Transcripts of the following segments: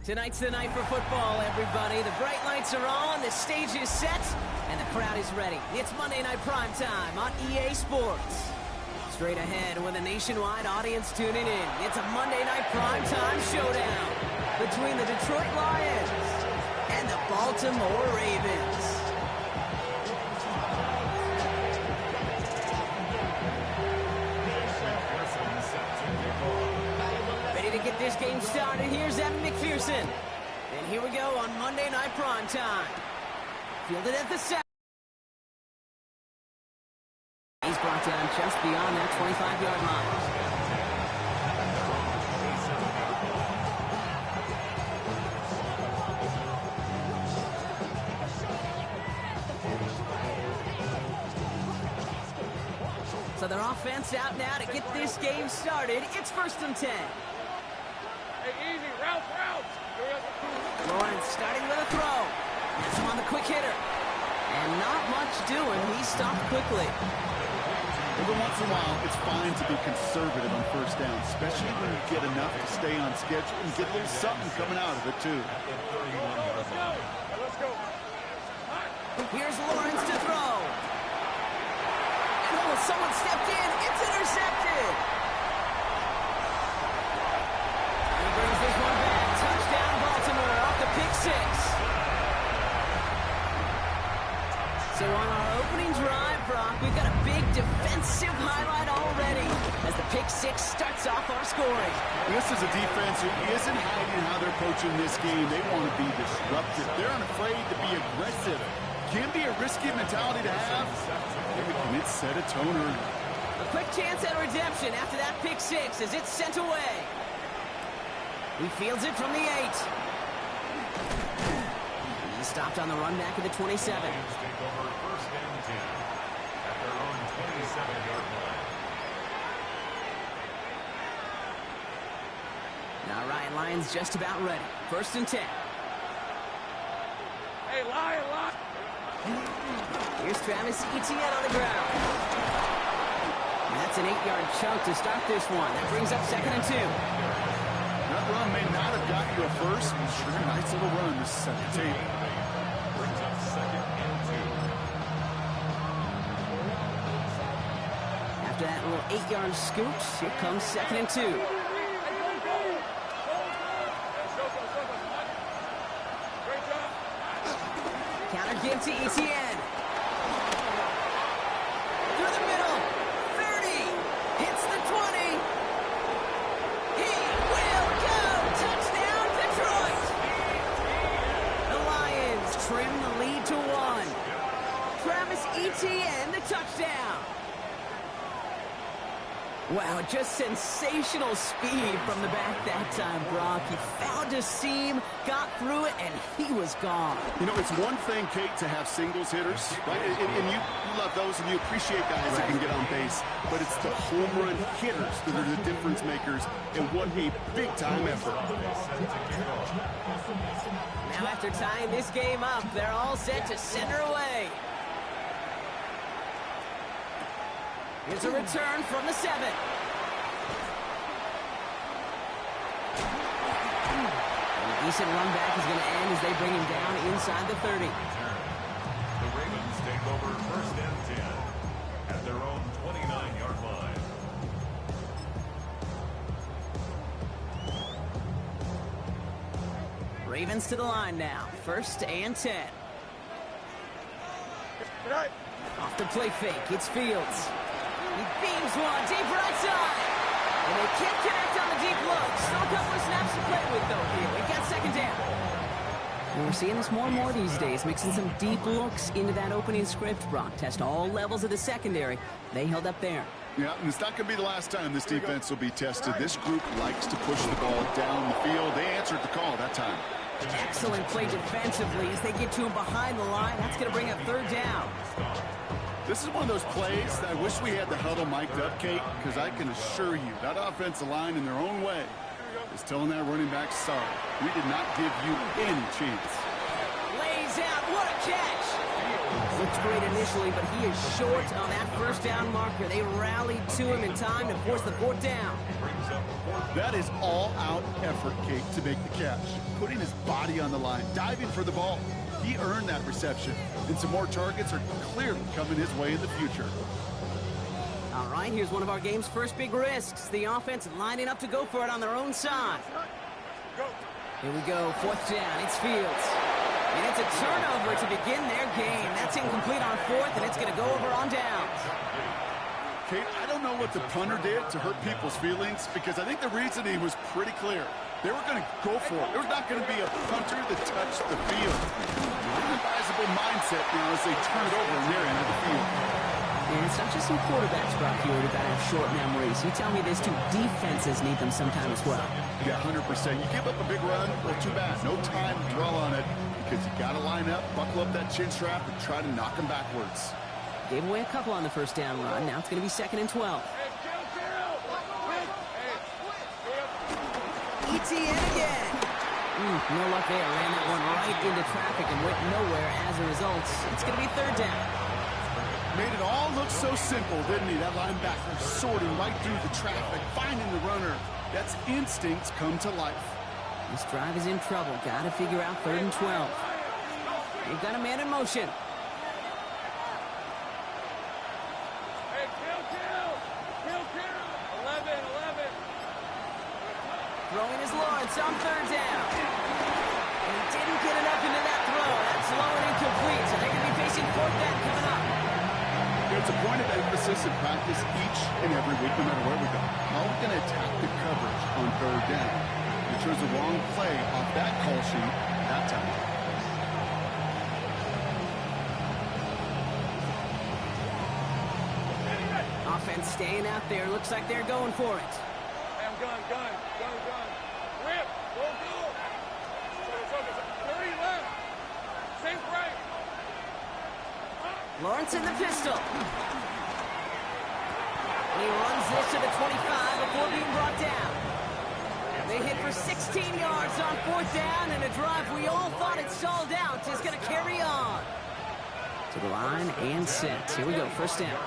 Tonight's the night for football, everybody. The bright lights are on, the stage is set, and the crowd is ready. It's Monday Night Primetime on EA Sports. Straight ahead with a nationwide audience tuning in, it's a Monday Night Primetime showdown between the Detroit Lions and the Baltimore Ravens. To get this game started, here's Evan McPherson. And here we go on Monday Night Primetime. Fielded at the center. He's brought down just beyond that 25-yard line. So their offense out now to get this game started. It's 1st and 10. Easy, route. Lawrence starting with a throw. That's him on the quick hitter. And not much doing. He stopped quickly. Every once in a while, it's fine to be conservative on 1st down, especially when you get enough to stay on schedule and get a little something coming out of it, too. Let's go. Here's Lawrence to throw. And someone stepped in. It's intercepted. Brings this one back. Touchdown, Baltimore, off the pick six. So on our opening drive, Brock, we've got a big defensive highlight already as the pick six starts off our scoring. This is a defense who isn't hiding how they're approaching this game. They want to be disruptive. They're unafraid to be aggressive. Can be a risky mentality to have. And it set a tone early. A quick chance at redemption after that pick six as it's sent away. He fields it from the 8. He stopped on the run back at the 27. Now Ryan Lyons just about ready. 1st and 10. Hey, Lion. Here's Travis Etienne on the ground. And that's an 8-yard chunk to start this one. That brings up 2nd and 2. That run may not have got you a first, but sure, a nice little run to set the table. Brings up 2nd and 2. After that little 8-yard scoot, here comes 2nd and 2. Counter give to Etienne. Through the middle. 30. Hits the 20. He will go. Touchdown, Detroit. The Lions trim the lead to 1. Travis Etienne, the touchdown. Wow, just sensational speed from the back that time, Brock. He found a seam, got through it, and he was gone. You know, it's one thing, Kate, to have singles hitters, right? And you love those, and you appreciate guys that can get on base. But it's the home run hitters that are the difference makers, and what a big-time effort. Now after tying this game up, they're all set to send her away. Here's a return from the 7. A decent run back is going to end as they bring him down inside the 30. The Ravens take over 1st and 10 at their own 29-yard line. Ravens to the line now. 1st and 10. Off the play fake, it's Fields. He beams one deep right side. And they can't connect on the deep look. Still a couple of snaps to play with, though, here. We got 2nd down. And we're seeing this more and more these days, mixing some deep looks into that opening script, Brock. Test all levels of the secondary. They held up there. Yeah, and it's not going to be the last time this defense will be tested. This group likes to push the ball down the field. They answered the call that time. Excellent play defensively as they get to him behind the line. That's going to bring up 3rd down. This is one of those plays that I wish we had the huddle mic'd up, Kate, because I can assure you that offensive line in their own way is telling that running back, sorry, we did not give you any chance. Lays out, what a catch! Looks great initially, but he is short on that 1st down marker. They rallied to him in time to force the 4th down. That is all-out effort, Kate, to make the catch. Putting his body on the line, diving for the ball. He earned that reception. And some more targets are clearly coming his way in the future. All right, here's one of our game's first big risks. The offense lining up to go for it on their own side. Here we go, 4th down, it's Fields. And it's a turnover to begin their game. That's incomplete on 4th, and it's going to go over on downs. Kate, I don't know what the punter did to hurt people's feelings, because I think the reasoning was pretty clear. They were going to go for it. There's not going to be a punter that touched the field. Advisable mindset now as they turn it over in their end of the field. And it's not just some quarterbacks, Brock, here who got to have short memories. You tell me these two defenses need them sometime as well. Yeah, 100%. You give up a big run, well, too bad. No time to dwell on it, because you got to line up, buckle up that chin strap, and try to knock them backwards. Gave away a couple on the first down run. Now it's going to be 2nd and 12. ETN again. No luck there. Ran that one right into traffic and went nowhere as a result. It's going to be 3rd down. Made it all look so simple, didn't he? That linebacker sorting right through the traffic, finding the runner. That's instincts come to life. This drive is in trouble. Got to figure out 3rd and 12. They've got a man in motion. Throwing his Lawrence on 3rd down. And he didn't get enough into that throw. That's low and incomplete. So they're going to be facing 4th down coming up. It's a point of emphasis in practice each and every week, no matter where we go. How are we going to attack the coverage on 3rd down? We chose the wrong play off that call sheet that time. Offense staying out there. Looks like they're going for it. Gun. Rip, go. 30 left. Safe right. Lawrence in the pistol. And he runs this to the 25 before being brought down. They hit for 16 yards on 4th down, and a drive we all thought had stalled out is going to carry on. To the line and set. Here we go, 1st down.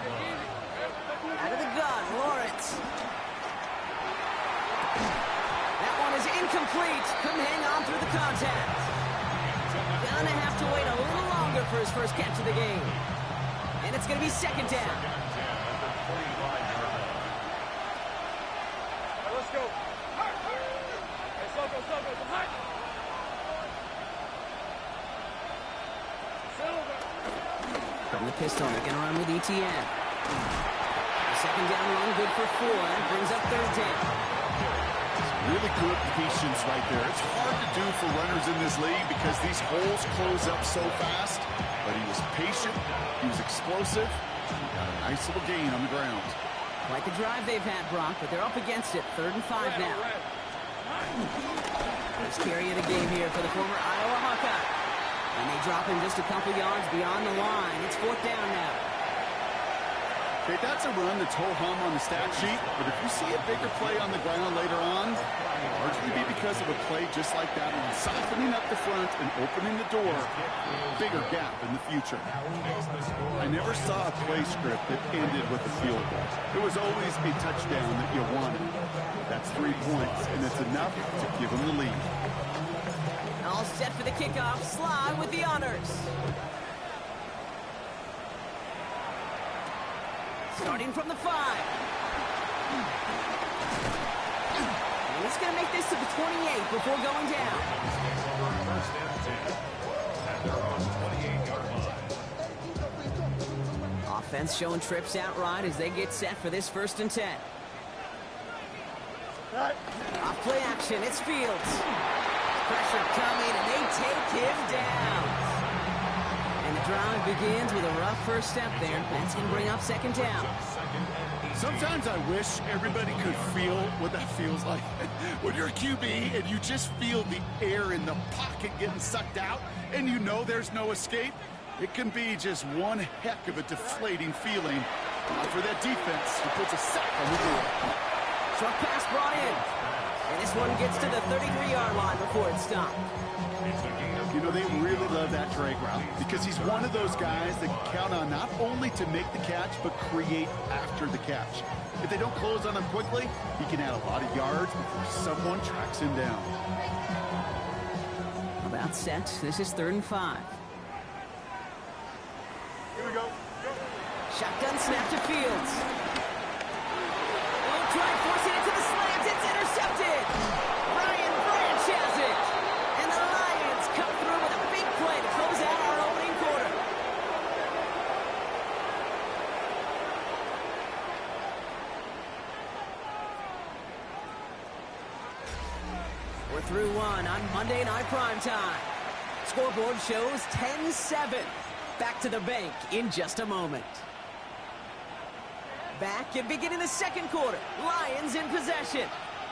Out of the gun, Lawrence. That one is incomplete. Couldn't hang on through the contact. Gonna have to wait a little longer for his first catch of the game. And it's going to be 2nd down. Let's go. Hey, Soko. Hot. From the pistol, they're going to run with ETN. 2nd down run, good for 4. That brings up 3rd down. Really good patience right there. It's hard to do for runners in this league because these holes close up so fast. But he was patient. He was explosive. He got a nice little gain on the ground. Quite the drive they've had, Brock, but they're up against it. 3rd and 5 now. First carry of the game here for the former Iowa Hawkeye. And they drop him just a couple yards beyond the line. It's 4th down now. Okay, that's a run that's ho-hum on the stat sheet, but if you see a bigger play on the ground later on, it'll largely be because of a play just like that one, softening up the front and opening the door, bigger gap in the future. I never saw a play script that ended with a field goal. It was always a touchdown that you wanted. That's 3 points, and it's enough to give them the lead. All set for the kickoff. Sly with the honors. Starting from the 5. And he's going to make this to the 28 before going down. 1st and 10 at their own 28-yard line. Offense showing trips outright as they get set for this 1st and 10. Off play action, it's Fields. Pressure coming, and they take him down. And the drive begins with a rough first step there. That's going to bring up 2nd down. Sometimes I wish everybody could feel what that feels like. When you're a QB and you just feel the air in the pocket getting sucked out and you know there's no escape, it can be just one heck of a deflating feeling. For that defense, who puts a sack on the door. Short pass brought in. And this one gets to the 33-yard line before it's stopped. You know, they really love that drag route because he's one of those guys that can count on not only to make the catch, but create after the catch. If they don't close on him quickly, he can add a lot of yards before someone tracks him down. About set. This is 3rd and 5. Here we go. Shotgun snap to Fields. Will try forcing it to the slant. It's intercepted. Ryan Branch has it. And the Lions come through with a big play to close out our opening quarter. We're through one on Monday Night Primetime. Scoreboard shows 10-7. Back to the bank in just a moment. Back and beginning the second quarter. Lions in possession.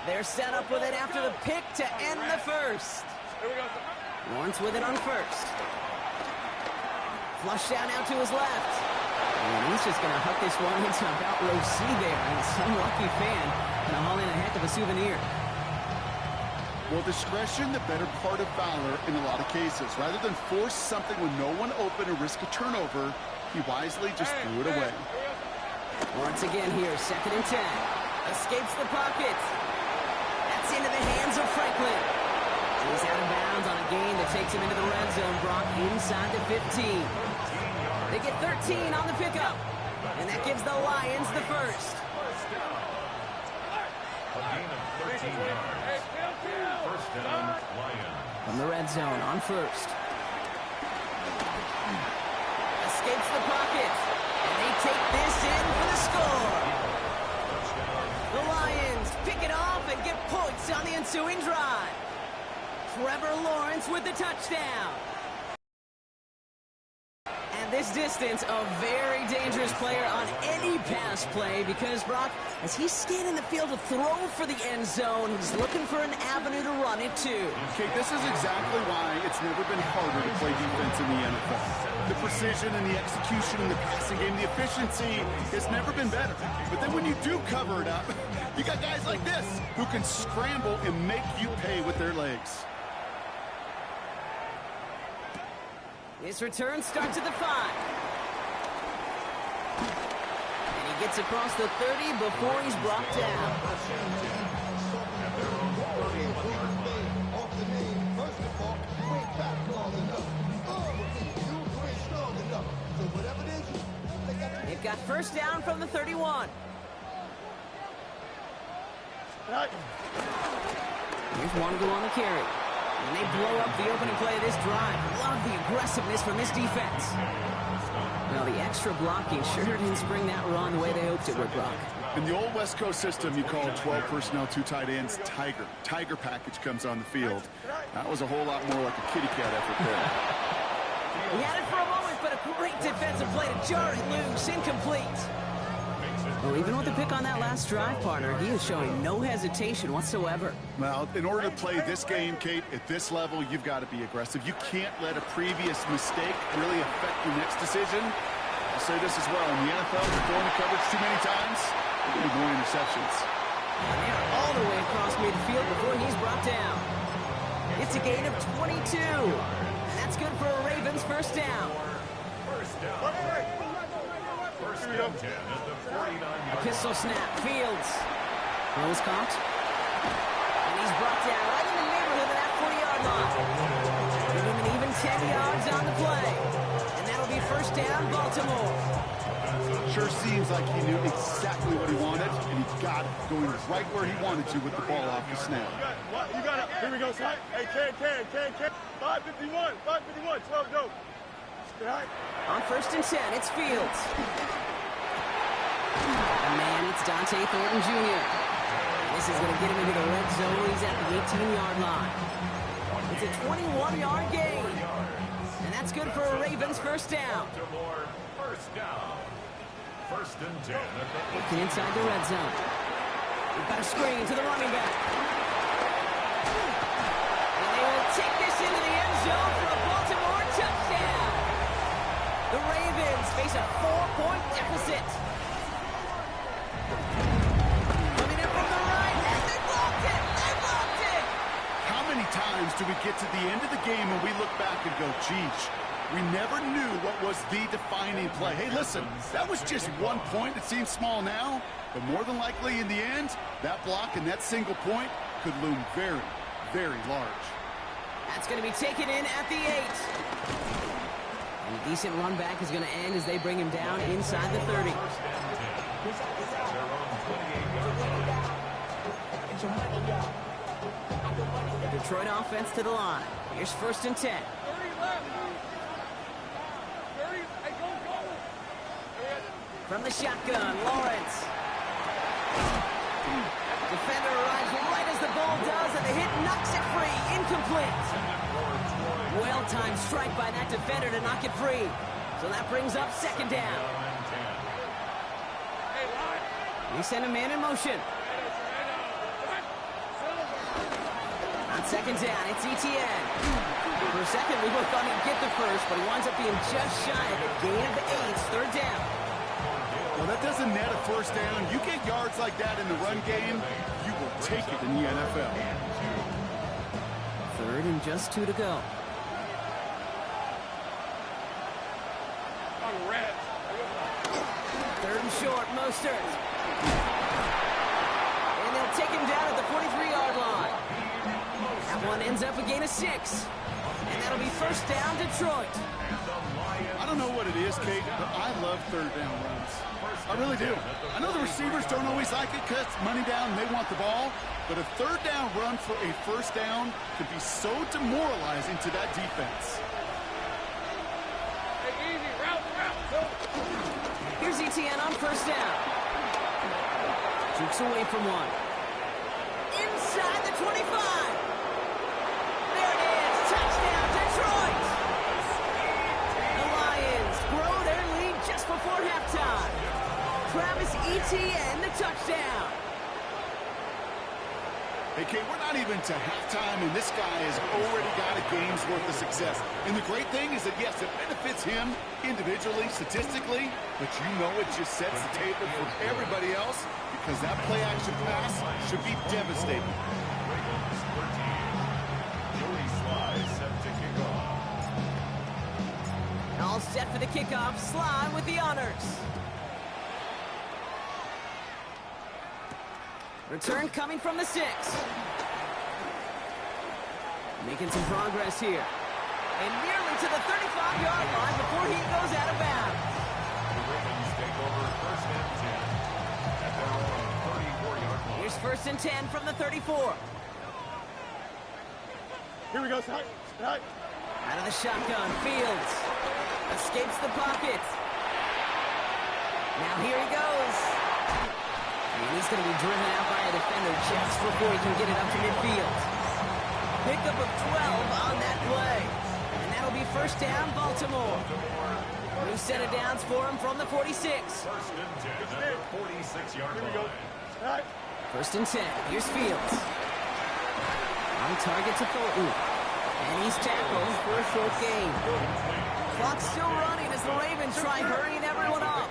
They're set up with it after the pick to end the first. Here we go. Lawrence with it on first. Flush down out to his left. And he's just going to hook this one into about row C there. And some lucky fan going to haul in a heck of a souvenir. Well, discretion, the better part of valor in a lot of cases. Rather than force something with no one open or risk a turnover, he wisely just threw it away. Once again here, 2nd and 10. Escapes the pocket. That's into the hands of Franklin. He's out of bounds on a gain that takes him into the red zone. Brock inside the 15. They get 13 on the pickup. And that gives the Lions the first. A gain of 13 yards. First down, Lions. From the red zone on first. Escapes the pocket. And they take this in for the score. The Lions pick it off and get points on the ensuing drive. Trevor Lawrence with the touchdown. And this distance, a very dangerous player on any pass play because, Brock, as he's scanning the field to throw for the end zone, he's looking for an avenue to run it to. Okay, this is exactly why it's never been harder to play defense in the NFL. The precision and the execution in the passing game, the efficiency has never been better. But then when you do cover it up, you got guys like this who can scramble and make you pay with their legs. His return starts at the 5. And he gets across the 30 before he's brought down. They've got first down from the 31. Here's one to go on the carry. And they blow up the opening play of this drive. Love the aggressiveness from this defense. Well, the extra blocking sure didn't spring that run the way they hoped it would, Brock. In the old West Coast system, you call 12 personnel, 2 tight ends, Tiger. Tiger package comes on the field. That was a whole lot more like a kitty cat effort there. He had it for a moment, but a great defensive play to jar it loose, incomplete. Well, even with the pick on that last drive, partner, he is showing no hesitation whatsoever. Well, in order to play this game, Kate, at this level, you've got to be aggressive. You can't let a previous mistake really affect your next decision. I'll say this as well. In the NFL, if you're throwing the coverage too many times, you're going to be more interceptions. And they are all the way across midfield before he's brought down. It's a gain of 22. And that's good for a Ravens first down. First down. First and 10 at the 49-yard. A pistol snap. Fields. Throws caught. And he's brought down right in the neighborhood of that 40-yard line. Give him an even 10 yards on the play. And that'll be first down, Baltimore. Sure seems like he knew exactly what he wanted, and he got it, going right where he wanted to with the ball off the snap. You got it. Here we go, son. Hey, Ken. 551, 12 go. On first and 10, it's Fields. And man, it's Dante Thornton Jr. This is going to get him into the red zone. He's at the 18-yard line. It's a 21-yard gain. And that's good for a Ravens first down. First down. First and 10 at the Looking inside the red zone. We've got a screen to the running back. And they will take this into the end zone for a Baltimore touchdown. The Ravens face a 4-point deficit. Coming in from the right, and they blocked it! They blocked times do we get to the end of the game and we look back and go, geez, we never knew what was the defining play. Hey, listen, that was just 1 point. It seems small now, but more than likely in the end, that block and that single point could loom very, very large. That's going to be taken in at the 8. And a decent run back is going to end as they bring him down inside the 30. The Detroit offense to the line. Here's 1st and 10. From the shotgun, Lawrence. Defender arrives right as the ball does, and the hit knocks it free. Incomplete. Well-timed strike by that defender to knock it free. So that brings up 2nd down. We send a man in motion. On 2nd down, it's ETN. For a second, we both thought he'd get the first, but he winds up being just shy of the gain of 8, 3rd down. Well, that doesn't net a 1st down. You get yards like that in the run game, you will take it in the NFL. 3rd and just 2 to go. 3rd and short, Mostert. And they'll take him down at the 43-yard line. That one ends up a gain of 6. And that'll be 1st down, Detroit. I don't know what it is, Kate, but I love 3rd down runs. I really do. I know the receivers don't always like it because it's money down and they want the ball, but a 3rd down run for a 1st down can be so demoralizing to that defense. Here's ETN on 1st down. Jukes away from one. Inside the 25. There it is. Touchdown, Detroit. The Lions grow their lead just before halftime. Travis Etienne, the touchdown. Hey, Kate, we're not even to halftime, and this guy has already got a game's worth of success. And the great thing is that, yes, it benefits him individually, statistically, but you know it just sets the table for everybody else because that play-action pass should be devastating. All set for the kickoff. Sly with the honors. Return coming from the 6. Making some progress here. And nearly to the 35-yard line before he goes out of bounds. The Ravens take over 1st and 10 at their own 34-yard line. Here's 1st and 10 from the 34. Here we go, Scott. Out of the shotgun, Fields. Escapes the pocket. Now here he goes. And he's going to be driven out by a defender just before he can get it up to midfield. Pickup of 12 on that play. And that'll be 1st down, Baltimore. New set of downs for him from the 46. 1st and 10 at their 46-yard line. Here we go. 1st and 10. Here's Fields. On target to Fulton. And he's tackled for a short gain. Clock's still running as the Ravens try hurrying everyone up.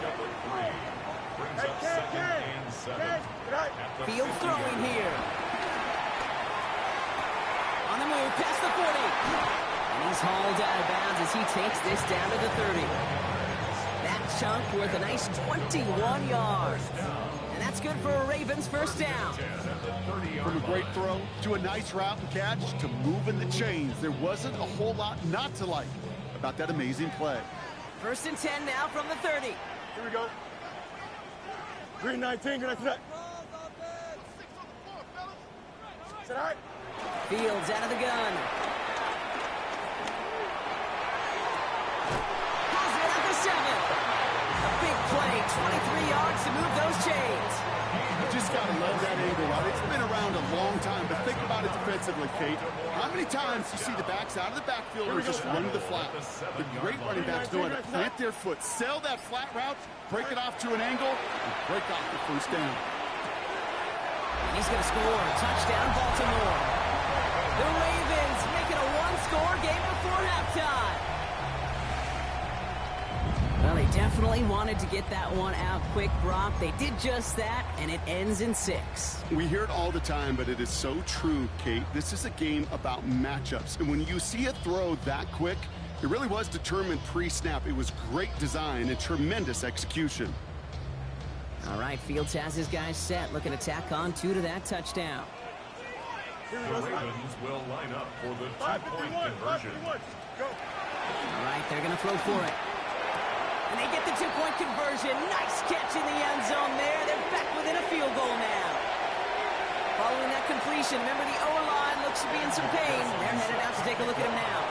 Field throwing here. On the move, past the 40. And he's hauled out of bounds as he takes this down to the 30. That chunk worth a nice 21 yards. And that's good for a Ravens 1st down. From a great throw to a nice route and catch to moving the chains, there wasn't a whole lot not to like about that amazing play. 1st and 10 now from the 30. Here we go. Green 19, good after that. Is that all right? Fields out of the gun. Has it at the 7. A big play, 23 yards to move those chains. You just got to love that angle route. It's been around a long time, but think about it defensively, Kate. How many times you see the backs out of the backfield or just run to the flat? The great running backs know how to plant their foot, sell that flat route, break it off to an angle, and break off the 1st down. And he's going to score. Touchdown, Baltimore. The Ravens making a 1-score game before halftime. Well, they definitely definitely wanted to get that one out quick, Brock. They did just that, and it ends in 6. We hear it all the time, but it is so true, Kate. This is a game about matchups. And when you see a throw that quick, it really was determined pre-snap. It was great design and tremendous execution. All right, Fields has his guys set. Looking to tack on 2 to that touchdown. The Ravens will line up for the two-point conversion. All right, they're going to throw for it. And they get the 2-point conversion. Nice catch in the end zone there. They're back within a field goal now. Following that completion, remember the O-line looks to be in some pain. They're headed out to take a look at him now.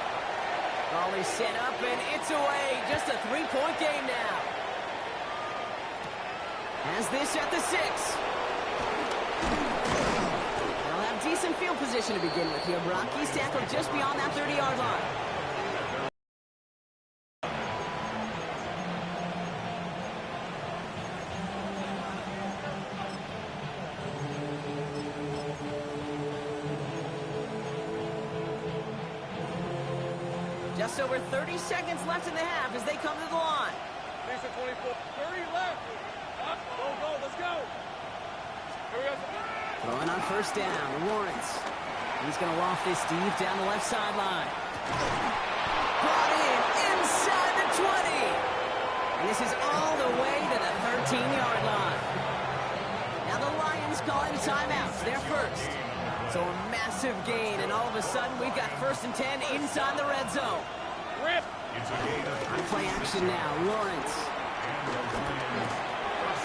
Ball is set up, and it's away. Just a 3-point game now. Has this at the 6. They'll have decent field position to begin with here, Brock. He's tackled just beyond that 30-yard line. Just over 30 seconds left in the half as they come to the line. 24, 30 left. Go, let's go. Here we go. Throwing on first down, Lawrence. He's going to loft this deep down the left sideline. Brought in inside the 20. And this is all the way to the 13-yard line. Now the Lions calling timeouts. They're first. So a massive gain, and all of a sudden we've got 1st and 10 inside the red zone. On play action now, Lawrence.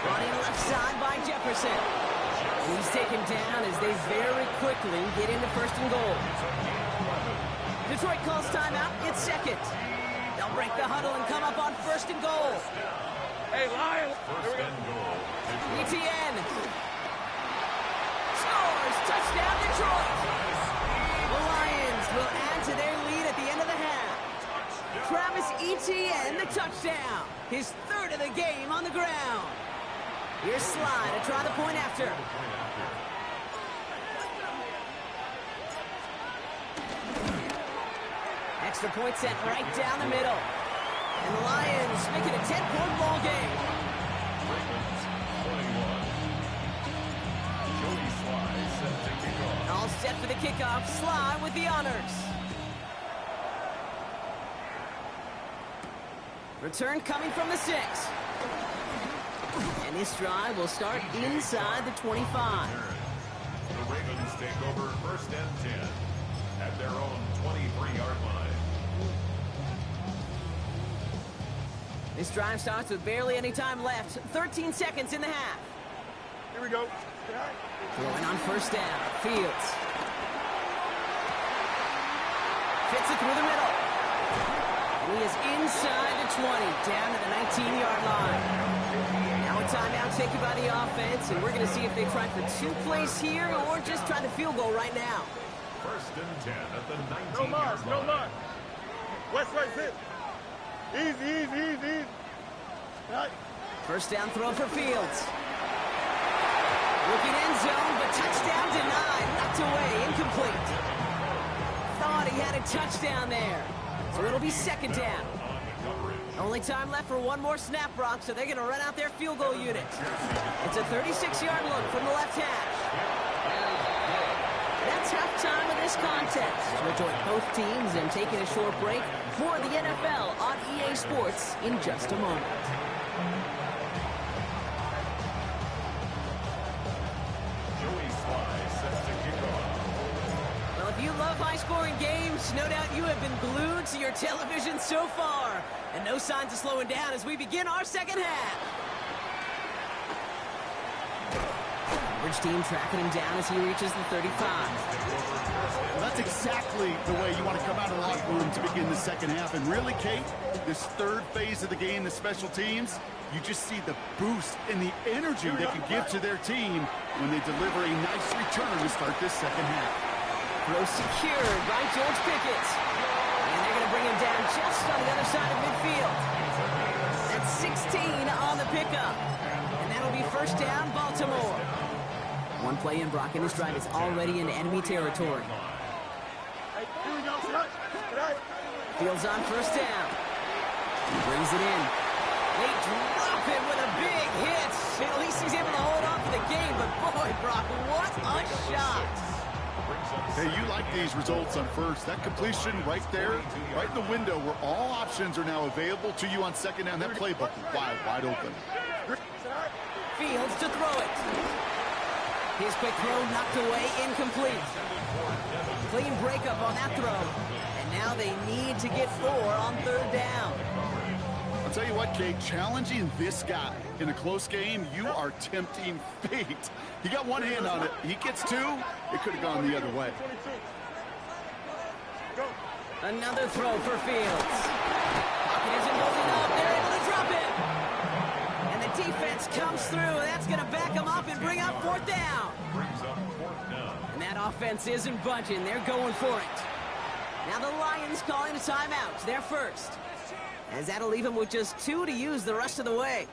Brought in left side by Jefferson. And he's taken down as they very quickly get into 1st and goal. Detroit calls timeout. It's 2nd. They'll break the huddle and come up on 1st and goal. Hey, Lions. Here we go. ETN. Scores. Touchdown, Detroit. The Lions will add to their lead at the end of the half. Travis Etienne, the touchdown. His 3rd of the game on the ground. Here's Sly to try the point after. Extra point set right down the middle. And the Lions make it a 10-point ball game. All set for the kickoff. Sly with the honors. Return coming from the 6. And this drive will start inside the 25. The Ravens take over 1st and 10 at their own 23-yard line. This drive starts with barely any time left. 13 seconds in the half. Here we go. Throwing on first down. Fields. Fits it through the middle. And he is inside the 20, down to the 19-yard line. Now a timeout taken by the offense, and we're going to see if they try for 2 plays here or just try the field goal right now. 1st and 10 at the 19-yard No mark, no line. mark. West right, sit. Easy. Right. First down throw for Fields. Looking end zone, but touchdown denied. Knocked away, incomplete. Thought he had a touchdown there. So it'll be 2nd down. Only time left for one more snap, Brock, so they're going to run out their field goal unit. It's a 36-yard look from the left hash. That's halftime of this contest. We'll join both teams in taking a short break. More of the NFL on EA Sports in just a moment. Well, if you love high-scoring games, no doubt you have been glued to your television so far. And no signs of slowing down as we begin our 2nd half. Average team tracking him down as he reaches the 35. Well, that's exactly the way you want to come out of the locker room to begin the 2nd half. And really, Kate, this 3rd phase of the game, the special teams, you just see the boost and the energy they can give to their team when they deliver a nice return to start this 2nd half. Throw secured by George Pickett. And they're going to bring him down just on the other side of midfield. That's 16 on the pickup. And that'll be 1st down, Baltimore. One play in, Brock, and this drive is already in enemy territory. Fields on 1st down. He brings it in. They drop him with a big hit. At least he's able to hold on for the game, but boy, Brock, what a shot. Hey, you like these results on first. That completion right there, right in the window where all options are now available to you on second down. That playbook is wide open. Fields to throw it. His quick throw knocked away, incomplete. Clean breakup on that throw. And now they need to get 4 on third down. I'll tell you what, Kate, challenging this guy in a close game, you are tempting fate. He got one hand on it. He gets 2. It could have gone the other way. Another throw for Fields. Pocket isn't holding up. They're able to drop it. And the defense comes through. That's going to back them up and bring up 4th down. And that offense isn't budging. They're going for it. Now the Lions calling a timeout. They're first. As that'll leave them with just 2 to use the rest of the way.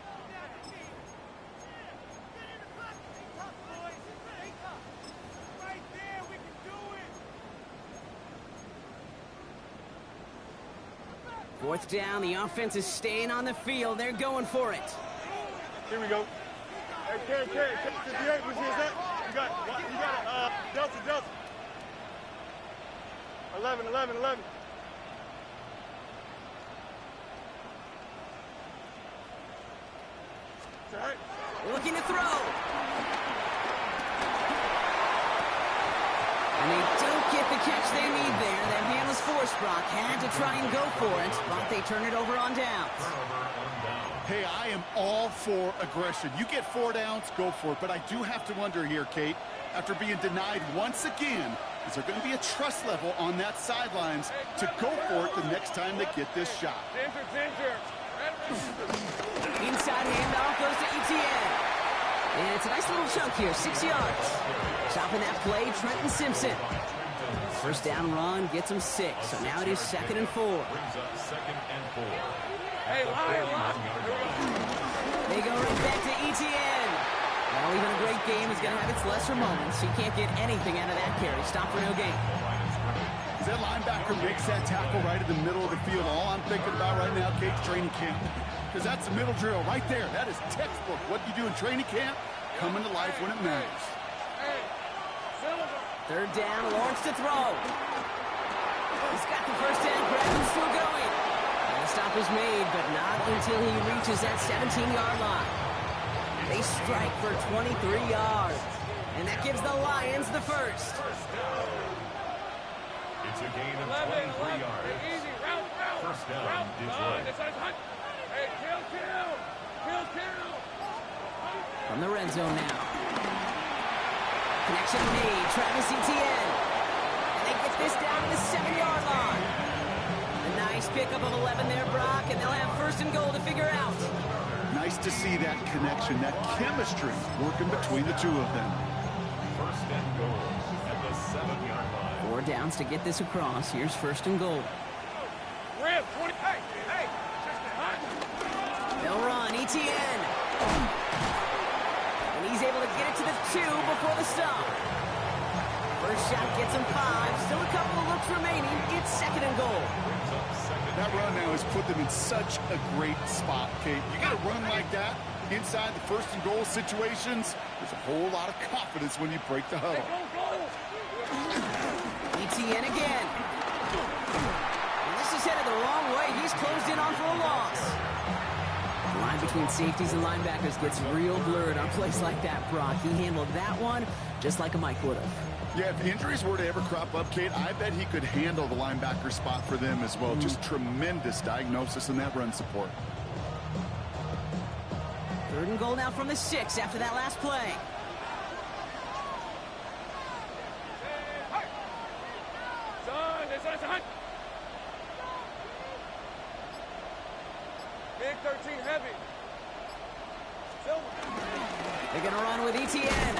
Fourth down, the offense is staying on the field. They're going for it. Here we go. Hey, Ken, 58, which is that? You got Delta. 11. All right. Looking to throw. And they don't get the catch they need there. That hand was forced, Brock. Had to try and go for it, but they turn it over on downs. Hey, I am all for aggression. You get 4 downs, go for it. But I do have to wonder here, Kate, after being denied once again, is there going to be a trust level on that sidelines to go for it the next time they get this shot? Ginger. Inside handoff goes to Etienne. And it's a nice little chunk here, 6 yards. Stopping that play, Trenton Simpson. First down run gets him 6. So now it is 2nd and 4. Hey, line. They go right back to Etienne. Well, even a great game is going to have its lesser moments. He can't get anything out of that carry. Stop for no gain. As that linebacker makes that tackle right in the middle of the field, all I'm thinking about right now, Kate's training camp. Because that's a middle drill right there. That is textbook. What you do in training camp, coming to life when it matters. Third down, Lawrence to throw. He's got the first down, Grab's still going. And the stop is made, but not until he reaches that 17-yard line. They strike for 23 yards. And that gives the Lions the first. It's a gain of 23 yards. Easy, route. First down, Detroit. Hey, kill. From the red zone now. Connection made, Travis Etienne. And they get this down to the 7-yard line. A nice pickup of 11 there, Brock, and they'll have first and goal to figure out. Nice to see that connection, that chemistry working between the two of them. First and goal at the 7-yard line. 4 downs to get this across. Here's first and goal. Rip, 20. Hey. They'll run, Etienne. And he's able to get it to the 2 before the stop. First shot gets him 5. Still a couple of looks remaining. It's 2nd and goal. That run now has put them in such a great spot, Kate. You got to run like that inside the first and goal situations. There's a whole lot of confidence when you break the huddle. Etienne again. And this is headed the wrong way. He's closed in on for a loss. The line between safeties and linebackers gets real blurred on plays like that, Brock. He handled that one just like a Mike would have. Yeah, if injuries were to ever crop up, Kate, I bet he could handle the linebacker spot for them as well. Just tremendous diagnosis in that run support. 3rd and goal now from the 6 after that last play. Big 13 heavy. They're going to run with Etienne.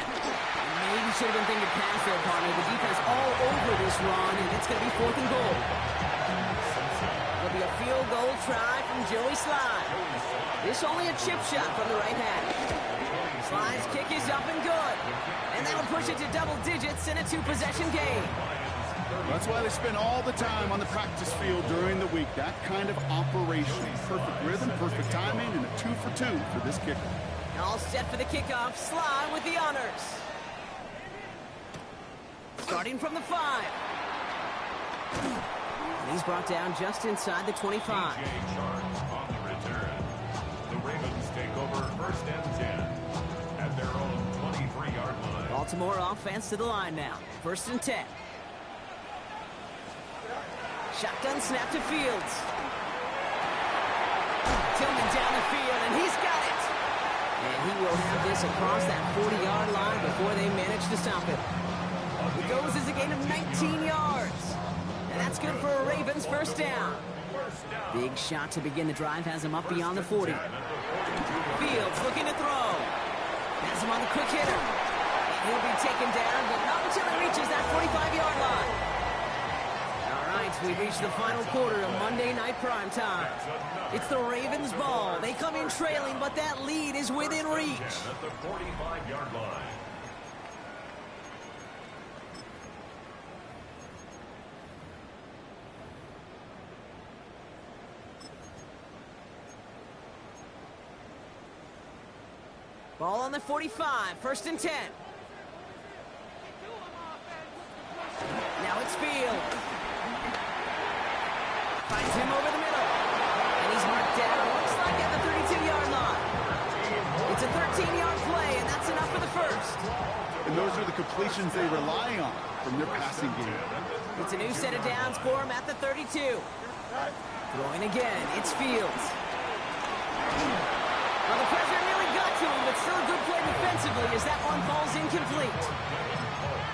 Maybe should have been thinking pass there, partner. The defense all over this run, and it's going to be 4th and goal. It'll be a field goal try from Joey Slye. This only a chip shot from the right hash. Slye's kick is up and good. And that'll push it to double digits in a 2-possession game. That's why they spend all the time on the practice field during the week. That kind of operation. Perfect rhythm, perfect timing, and a 2 for 2 for this kicker. All set for the kickoff. Sly with the honors. Starting from the 5. And he's brought down just inside the 25. DJ Charles on the return. The Ravens take over 1st and 10 at their own 23-yard line. Baltimore offense to the line now. 1st and 10. Shotgun snap to Fields. Tillman down the field, and he's got it. And he will have this across that 40-yard line before they manage to stop it. It goes as a gain of 19 yards. And that's good for a Ravens 1st down. Big shot to begin the drive has him up beyond the 40. Fields looking to throw. Has him on the quick hitter. And he'll be taken down, but not until he reaches that 45-yard line. We've reached the final quarter of Monday Night Primetime. It's the Ravens' ball. They come in trailing, but that lead is within reach. At the 45-yard line. Ball on the 45, 1st and 10. Now it's Fields. Finds him over the middle. And he's marked down, looks like at the 32-yard line. It's a 13-yard play, and that's enough for the 1st. And those are the completions they rely on from their passing game. It's a new set of downs for him at the 32. Throwing again, it's Fields. Well, the pressure nearly got to him, but still a good play defensively as that one falls incomplete.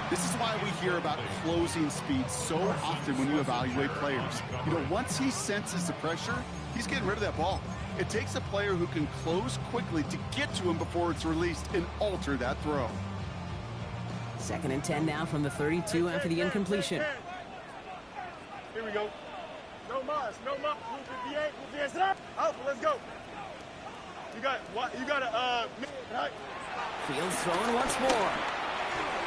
This is why we hear about closing speed so often when you evaluate players. You know, once he senses the pressure, he's getting rid of that ball. It takes a player who can close quickly to get to him before it's released and alter that throw. 2nd and 10 now from the 32 after the incompletion. Here we go. No mas, no mas. Move the D8, move the S. Alpha, let's go. You got a right? Fields throwing once more.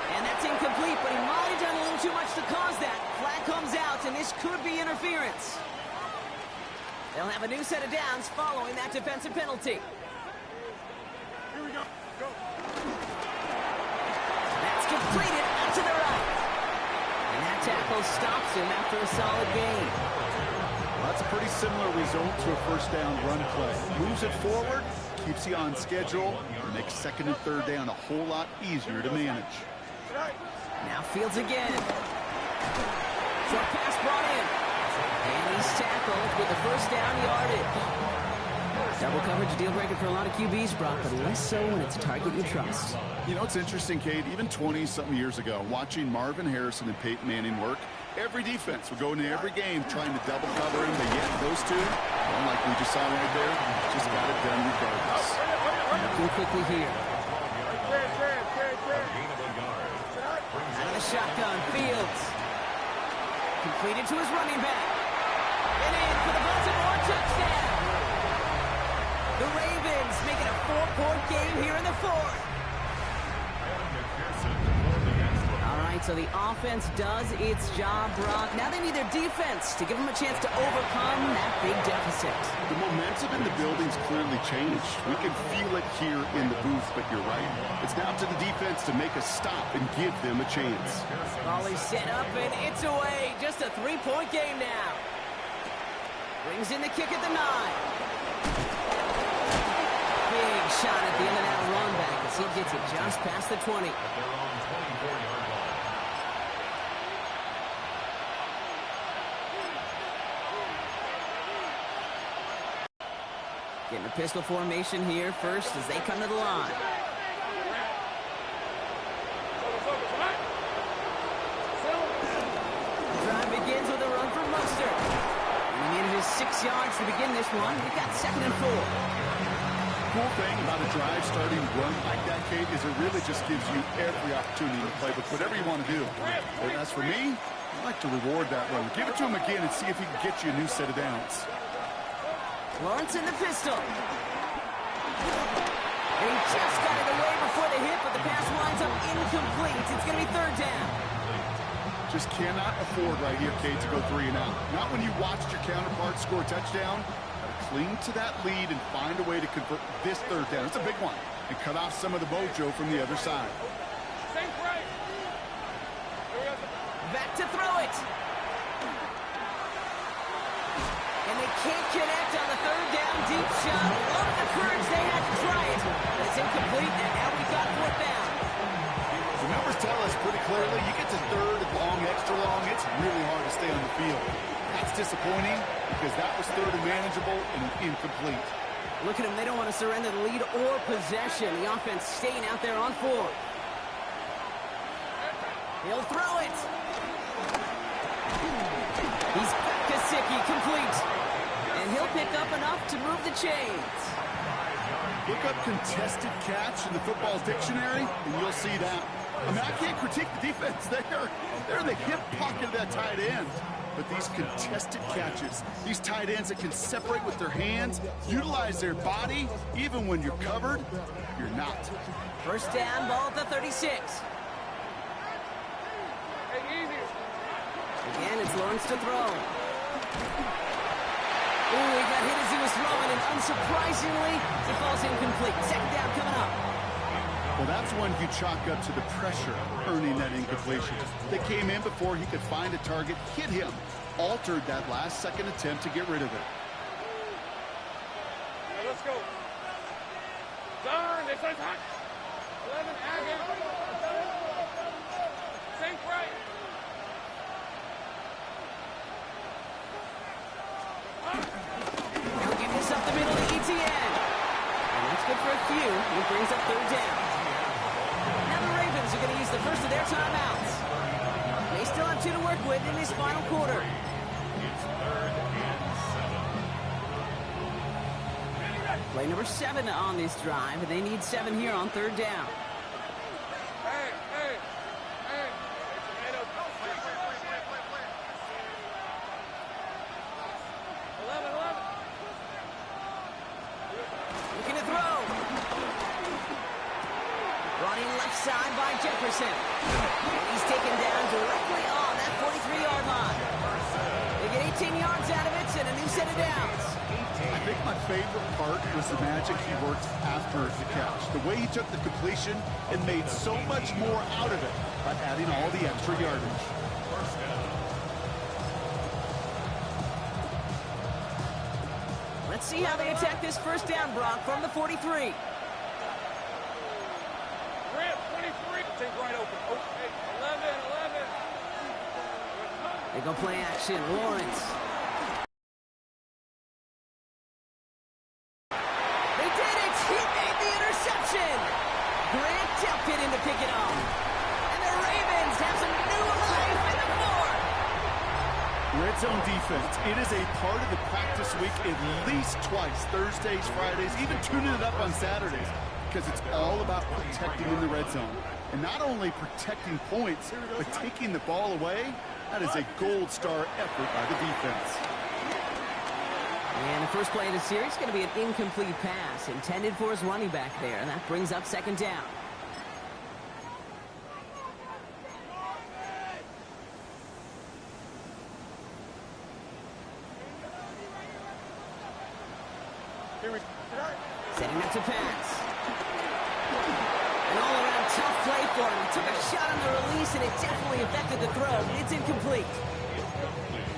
And that's incomplete, but he might have done a little too much to cause that. Flag comes out, and this could be interference. They'll have a new set of downs following that defensive penalty. Here we go. Go. That's completed out to the right. And that tackle stops him after a solid gain. Well, that's a pretty similar result to a 1st down run play. Moves it forward, keeps you on schedule, and makes 2nd and 3rd down a whole lot easier to manage. Now Fields again. Short pass brought in. And he's tackled with the 1st down yardage. Double coverage deal breaker for a lot of QBs, Brock, but less so when it's a target you trust. You know, it's interesting, Kate, even 20-something years ago, watching Marvin Harrison and Peyton Manning work, every defense would go into every game trying to double cover him, but yet those two, well, like we just saw right there, just got it done regardless. Looking quickly here. Out of the shotgun, Fields. Completed to his running back. And in for the Baltimore touchdown. The Ravens make it a 4-point game here in the 4th. All right, so the offense does its job, Brock. Now they need their defense to give them a chance to overcome that big deficit. The momentum in the building's clearly changed. We can feel it here in the booth, but you're right. It's now to the defense to make a stop and give them a chance. Ball is set up, and it's away. Just a 3-point game now. Brings in the kick at the 9. Big shot at the end of that run back as he gets it just past the 20. Getting a pistol formation here first as they come to the line. The drive begins with a run for Mustard. And he manages 6 yards to begin this one. We've got 2nd and 4. Cool thing about a drive starting run like that, Kate, is it really just gives you every opportunity to play with whatever you want to do. And as for me, I like to reward that run. Give it to him again and see if he can get you a new set of downs. Lawrence in the pistol. And he just got it away before the hit, but the pass winds up incomplete. It's going to be 3rd down. Just cannot afford right here, Kate, to go 3 and out. Not when you watched your counterpart score a touchdown. Cling to that lead and find a way to convert this 3rd down. It's a big one. And cut off some of the mojo from the other side. Back to throw it. And they can't connect on the 3rd down deep shot. Love the courage they had to try it. But it's incomplete, and now we got 4th down. The numbers tell us pretty clearly, you get to 3rd and long, extra long, it's really hard to stay on the field. That's disappointing because that was 3rd and manageable and incomplete. Look at them. They don't want to surrender the lead or possession. The offense staying out there on 4th. He'll throw it. He's got Gesicki complete. And he'll pick up enough to move the chains. Look up contested catch in the football dictionary, and you'll see that. I mean, I can't critique the defense there. They're in the hip pocket of that tight end. But these contested catches, these tight ends that can separate with their hands, utilize their body, even when you're covered, you're not. 1st down, ball at the 36. Again, it's Lawrence to throw. Ooh, he got hit as he was throwing, and unsurprisingly, it falls incomplete. 2nd down coming up. Well, that's one you chalk up to the pressure earning that incompletion. They came in before he could find a target, hit him, altered that last-second attempt to get rid of it. Now let's go. Darn, it's on top. 11, Aggie. Sink right. He'll give this up the middle to ETN. And that's good for a few. It brings up 3rd down. Now the Ravens are going to use the first of their timeouts. They still have 2 to work with in this final quarter. It's 3rd and 7. Play number 7 on this drive, and they need 7 here on 3rd down. Hey. 11. Looking to throw. Brought in left side by Jefferson. And he's taken down directly on that 43-yard line. They get 18 yards out of it and a new set of downs. I think my favorite part was the magic he worked after the catch. The way he took the completion and made so much more out of it by adding all the extra yardage. Let's see how they attack this 1st down, Brock, from the 43. Grant, 23. Take right open. Okay, 11. They go play action. Lawrence. They did it! He made the interception! Grant tipped it in to pick it off. And the Ravens have some new life in the 4th. Red zone defense. It is a part of the practice week at least twice. Thursdays, Fridays, even tuning it up on Saturdays. Because it's all about protecting in the red zone. And not only protecting points, but taking the ball away. That is a gold star effort by the defense. And the first play of the series is going to be an incomplete pass intended for his running back there. And that brings up 2nd down. Setting up to pass. An all-around tough play for him. He took a shot on the release, and it definitely affected the throw. It's incomplete.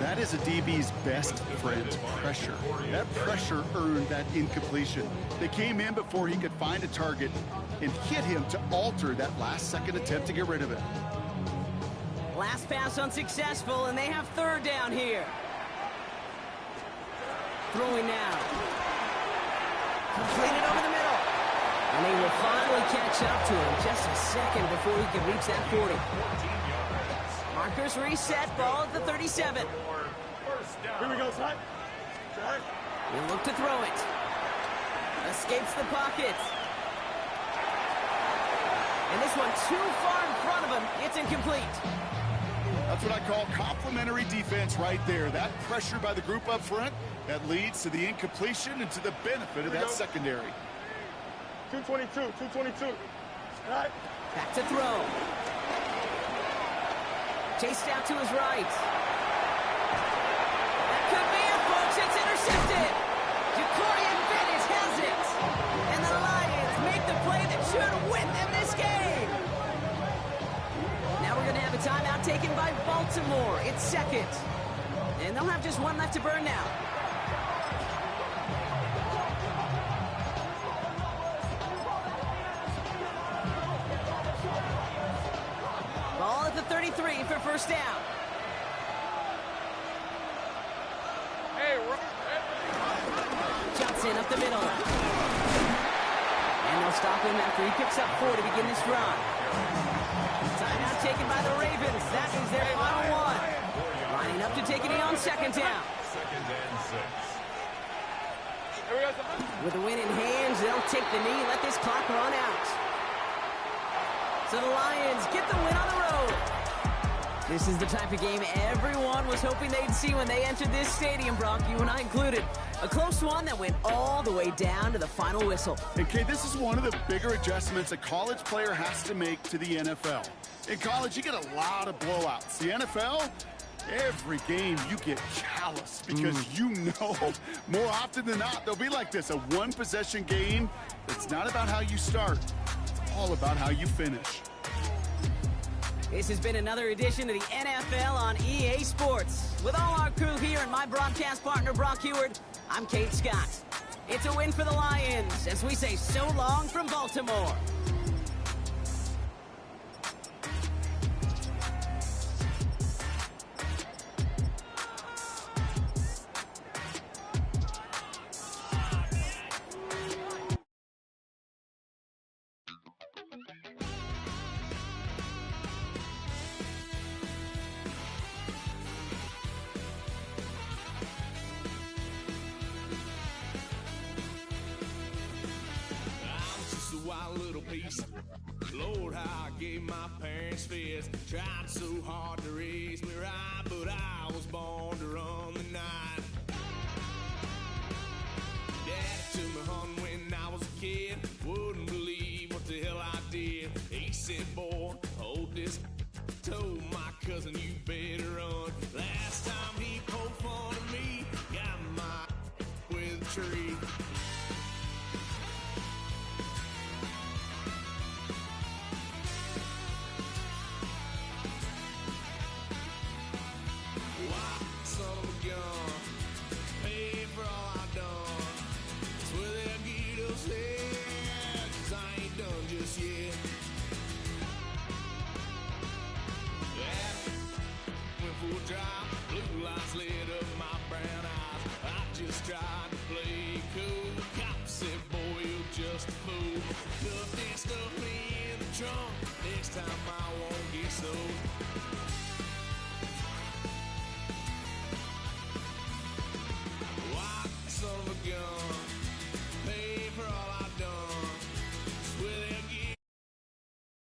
That is a DB's best friend, pressure. That pressure earned that incompletion. They came in before he could find a target and hit him to alter that last-second attempt to get rid of it. Last pass unsuccessful, and they have 3rd down here. Throwing now. Completed over the middle. And they will finally catch up to him just a second before he can reach that 40. Markers reset, ball at the 37. Here we go, son. He'll look to throw it. Escapes the pocket. And this one too far in front of him. It's incomplete. That's what I call complimentary defense right there. That pressure by the group up front, that leads to the incompletion and to the benefit of that secondary. 222. All right. Back to throw. Chased out to his right. That could be it, folks. It's intercepted. Jacorian Bennett has it. And the Lions make the play that should win them this game. Now we're going to have a timeout taken by Baltimore. It's second. And they'll have just one left to burn now. Ball at the 33 for first down. Johnson up the middle. And they'll stop him after he picks up 4 to begin this drive. Timeout taken by the Ravens. That is their final one. Lining up to take a knee on second down. Second and 6. With the win in hands, they'll take the knee and let this clock run out. So the Lions get the win on the road. This is the type of game everyone was hoping they'd see when they entered this stadium, Brock, you and I included. A close one that went all the way down to the final whistle. And, Kay, this is one of the bigger adjustments a college player has to make to the NFL. In college, you get a lot of blowouts. The NFL, every game you get callous because you know more often than not they'll be like this, a one-possession game. It's not about how you start. It's all about how you finish. This has been another edition of the NFL on EA Sports. With all our crew here and my broadcast partner, Brock Heward, I'm Kate Scott. It's a win for the Lions as we say so long from Baltimore. Little piece. Lord, how I gave my parents fist. Tried so hard to raise me right, but I was born to run the night. Daddy took me home when I was a kid. Wouldn't believe what the hell I did. He said, boy, hold this. Told my cousin, you better run. Last time he poked fun of me, got my with a tree. Blue lights lit up my brown eyes. I just tried to play cool. Cop said, boy, you're just a fool. Cuffed and stuffed me in the trunk. Next time I won't get sold.